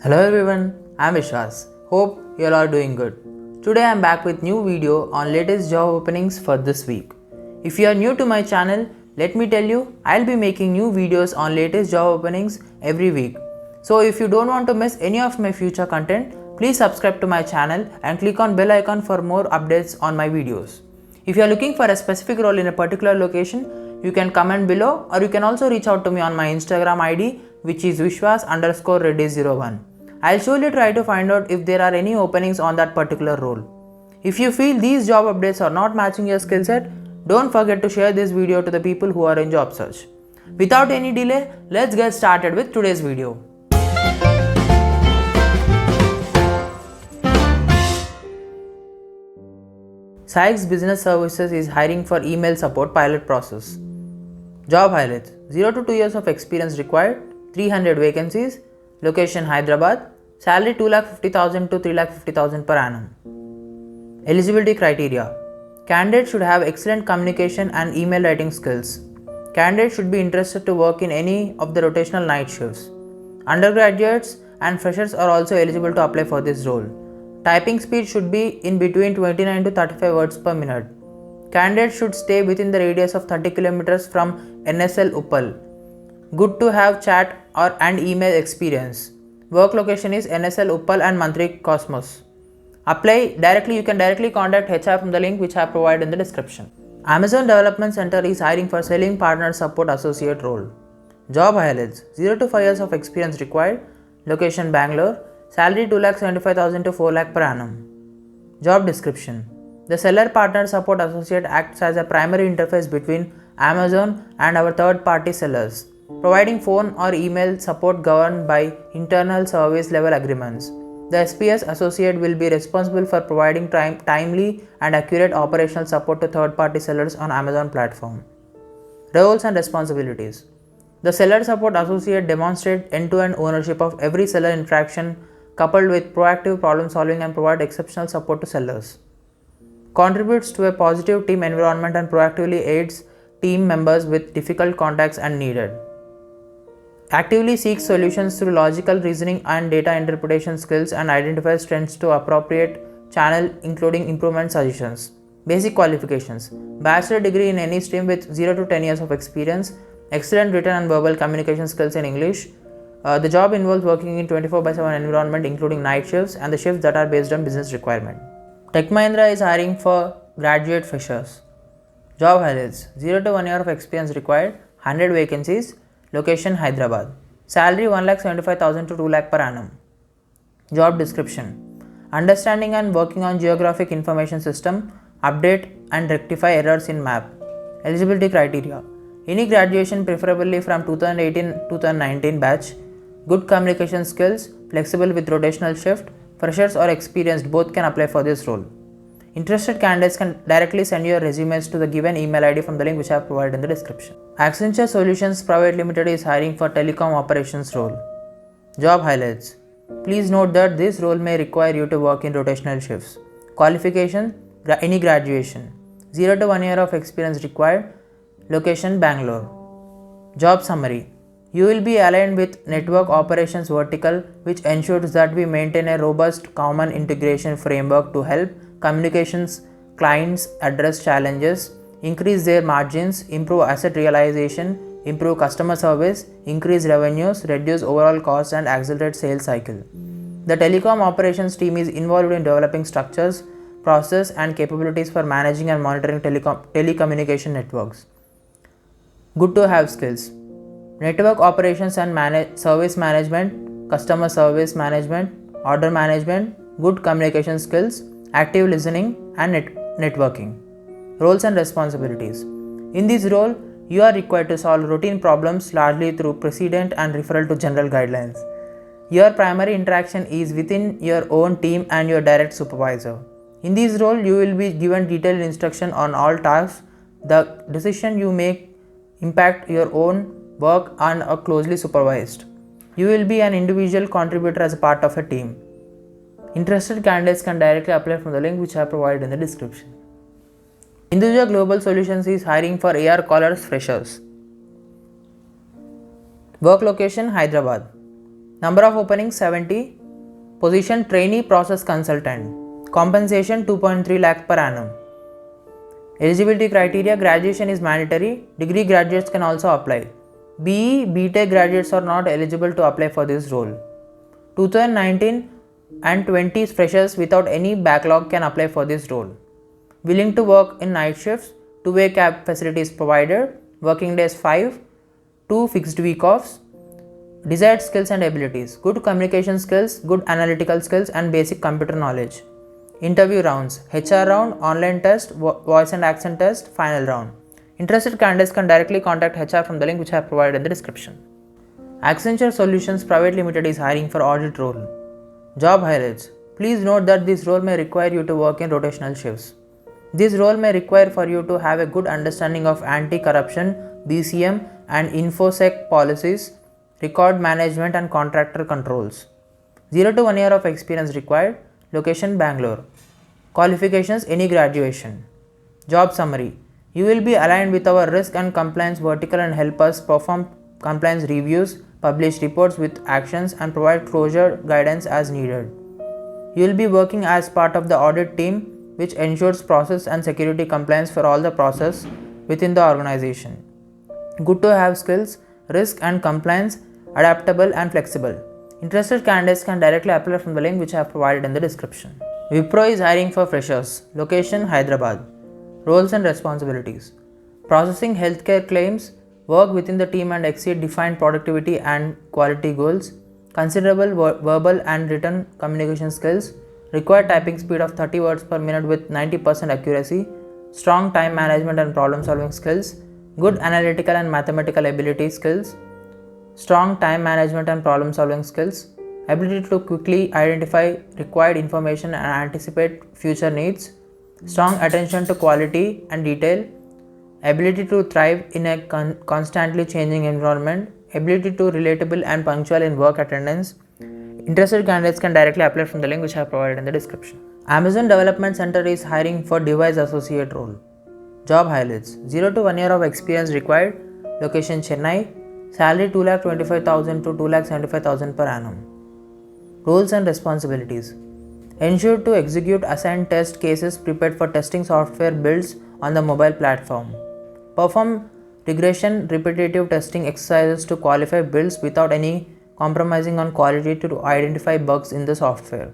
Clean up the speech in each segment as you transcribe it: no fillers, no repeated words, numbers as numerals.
Hello everyone, I am Vishwas. Hope you all are doing good. Today I am back with new video on latest job openings for this week. If you are new to my channel, let me tell you, I'll be making new videos on latest job openings every week. So if you don't want to miss any of my future content, please subscribe to my channel and click on bell icon for more updates on my videos. If you are looking for a specific role in a particular location, you can comment below or you can also reach out to me on my Instagram ID which is vishwas_reddy01. I'll surely try to find out if there are any openings on that particular role. If you feel these job updates are not matching your skill set, don't forget to share this video to the people who are in job search. Without any delay, let's get started with today's video. Sykes Business Services is hiring for email support pilot process. Job highlights: 0 to 2 years of experience required, 300 vacancies, location Hyderabad, salary 2,50,000 to 3,50,000 per annum. Eligibility criteria: candidate should have excellent communication and email writing skills. Candidate should be interested to work in any of the rotational night shifts. Undergraduates and freshers are also eligible to apply for this role. Typing speed should be in between 29 to 35 words per minute. Candidates should stay within the radius of 30 kilometers from NSL Uppal. Good to have chat and email experience. Work location is NSL Uppal and Mantri Cosmos. Apply directly. You can directly contact HR from the link which I have provided in the description. Amazon Development Center is hiring for selling partner support associate role. Job highlights: 0 to 5 years of experience required. Location Bangalore. Salary 2,75,000 to 4 lakh per annum. Job description: the seller partner support associate acts as a primary interface between Amazon and our third-party sellers, providing phone or email support governed by internal service level agreements. The SPS associate will be responsible for providing timely and accurate operational support to third-party sellers on Amazon platform. Roles and responsibilities: the seller support associate demonstrates end-to-end ownership of every seller interaction coupled with proactive problem solving and provide exceptional support to sellers. Contributes to a positive team environment and proactively aids team members with difficult contacts and needed. Actively seeks solutions through logical reasoning and data interpretation skills and identifies trends to appropriate channel including improvement suggestions. Basic qualifications: bachelor degree in any stream with 0 to 10 years of experience, excellent written and verbal communication skills in English. The job involves working in 24/7 environment including night shifts and the shifts that are based on business requirement. Tech Mahindra is hiring for graduate freshers. Job highlights: 0 to 1 year of experience required, 100 vacancies, location Hyderabad. Salary 1,75,000 to 2 lakh per annum. Job description: understanding and working on geographic information system, update and rectify errors in map. Eligibility criteria: any graduation preferably from 2018-2019 batch, good communication skills, flexible with rotational shift, freshers or experienced both can apply for this role. Interested candidates can directly send your resumes to the given email ID from the link which I have provided in the description. Accenture Solutions Private Limited is hiring for telecom operations role. Job highlights: please note that this role may require you to work in rotational shifts. Qualification: any graduation. 0 to 1 year of experience required. Location Bangalore. Job summary: you will be aligned with network operations vertical which ensures that we maintain a robust common integration framework to help communications clients address challenges, increase their margins, improve asset realization, improve customer service, increase revenues, reduce overall costs and accelerate sales cycle. The telecom operations team is involved in developing structures, process and capabilities for managing and monitoring telecommunication networks. Good to have skills: network operations and service management, customer service management, order management, good communication skills, active listening and networking. Roles and responsibilities: in this role, you are required to solve routine problems largely through precedent and referral to general guidelines. Your primary interaction is within your own team and your direct supervisor. In this role, you will be given detailed instruction on all tasks. The decision you make impact your own work and are closely supervised. You will be an individual contributor as a part of a team. Interested candidates can directly apply from the link which I have provided in the description. Hinduja Global Solutions is hiring for AR callers freshers. Work location Hyderabad. Number of openings 70. Position trainee process consultant. Compensation 2.3 lakh per annum. Eligibility criteria: graduation is mandatory. Degree graduates can also apply. BE, BTech graduates are not eligible to apply for this role. 2019 and 20 freshers without any backlog can apply for this role. Willing to work in night shifts, two-way cab facilities provided, working days 5, 2 fixed week offs. Desired skills and abilities: good communication skills, good analytical skills, and basic computer knowledge. Interview rounds: HR round, online test, voice and accent test, final round. Interested candidates can directly contact HR from the link which I have provided in the description. Accenture Solutions Private Limited is hiring for audit role. Job highlights: please note that this role may require you to work in rotational shifts. This role may require for you to have a good understanding of anti-corruption, BCM, and InfoSec policies, record management, and contractor controls. 0 to 1 year of experience required. Location: Bangalore. Qualifications: any graduation. Job summary: you will be aligned with our risk and compliance vertical and help us perform compliance reviews, publish reports with actions, and provide closure guidance as needed. You will be working as part of the audit team, which ensures process and security compliance for all the process within the organization. Good to have skills: risk and compliance, adaptable and flexible. Interested candidates can directly apply from the link which I have provided in the description. Wipro is hiring for freshers. Location: Hyderabad. Roles and responsibilities: processing healthcare claims, work within the team and exceed defined productivity and quality goals, considerable verbal and written communication skills, required typing speed of 30 words per minute with 90% accuracy, strong time management and problem solving skills, good analytical and mathematical ability skills, strong time management and problem solving skills, ability to quickly identify required information and anticipate future needs, strong attention to quality and detail, ability to thrive in a constantly changing environment, ability to relatable and punctual in work attendance. Interested candidates can directly apply from the link which I have provided in the description. Amazon Development Center is hiring for device associate role. Job highlights: 0 to 1 year of experience required. Location: Chennai. Salary: 2,25,000 to 2,75,000 per annum. Roles and responsibilities: ensure to execute assigned test cases prepared for testing software builds on the mobile platform. Perform regression repetitive testing exercises to qualify builds without any compromising on quality to identify bugs in the software.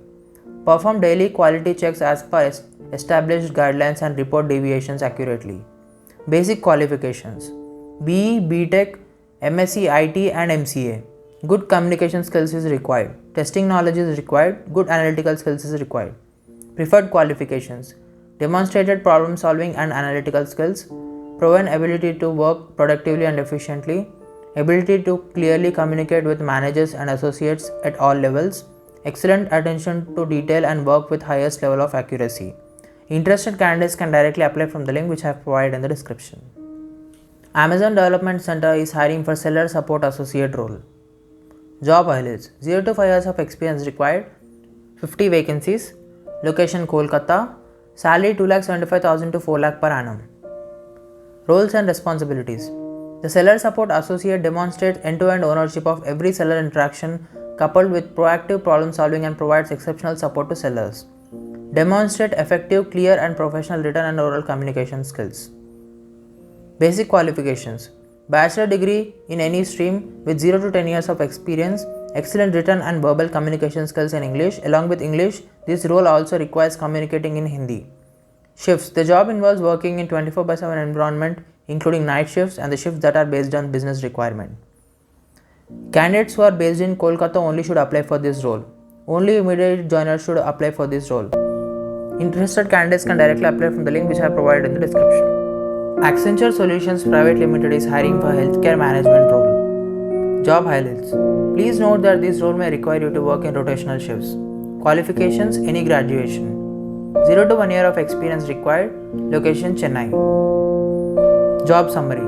Perform daily quality checks as per established guidelines and report deviations accurately. Basic qualifications: BE, BTech, MSc IT and MCA. Good communication skills is required. Testing knowledge is required. Good analytical skills is required. Preferred qualifications: demonstrated problem solving and analytical skills, proven ability to work productively and efficiently, ability to clearly communicate with managers and associates at all levels, excellent attention to detail and work with highest level of accuracy. Interested candidates can directly apply from the link which I have provided in the description. Amazon Development Center is hiring for seller support associate role. Job highlights: 0 to 5 years of experience required. 50 vacancies. Location: Kolkata. Salary: 2,75,000 to 4 lakh per annum. Roles and responsibilities: the seller support associate demonstrates end-to-end ownership of every seller interaction coupled with proactive problem solving and provides exceptional support to sellers. Demonstrate effective, clear and professional written and oral communication skills. Basic qualifications: bachelor degree in any stream with 0 to 10 years of experience, excellent written and verbal communication skills in English. Along with English, this role also requires communicating in Hindi. Shifts: the job involves working in 24/7 environment including night shifts and the shifts that are based on business requirement. Candidates who are based in Kolkata only should apply for this role. Only immediate joiners should apply for this role. Interested candidates can directly apply from the link which I have provided in the description. Accenture Solutions Private Limited is hiring for healthcare management role. Job highlights: please note that this role may require you to work in rotational shifts. Qualifications: any graduation. 0 to 1 year of experience required. Location: Chennai. Job summary: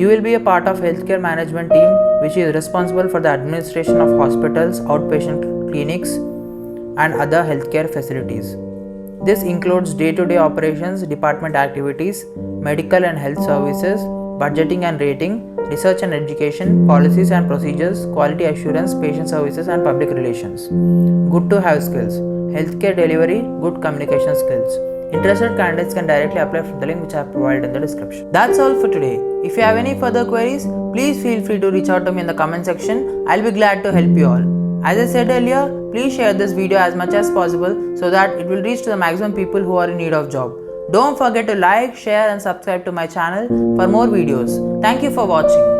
you will be a part of healthcare management team which is responsible for the administration of hospitals, outpatient clinics and other healthcare facilities. This includes day-to-day operations, department activities, medical and health services, budgeting and rating, research and education, policies and procedures, quality assurance, patient services and public relations. Good to have skills: healthcare delivery, good communication skills. Interested candidates can directly apply from the link which I have provided in the description. That's all for today. If you have any further queries, please feel free to reach out to me in the comment section. I'll be glad to help you all. As I said earlier, please share this video as much as possible so that it will reach to the maximum people who are in need of job. Don't forget to like, share and subscribe to my channel for more videos. Thank you for watching.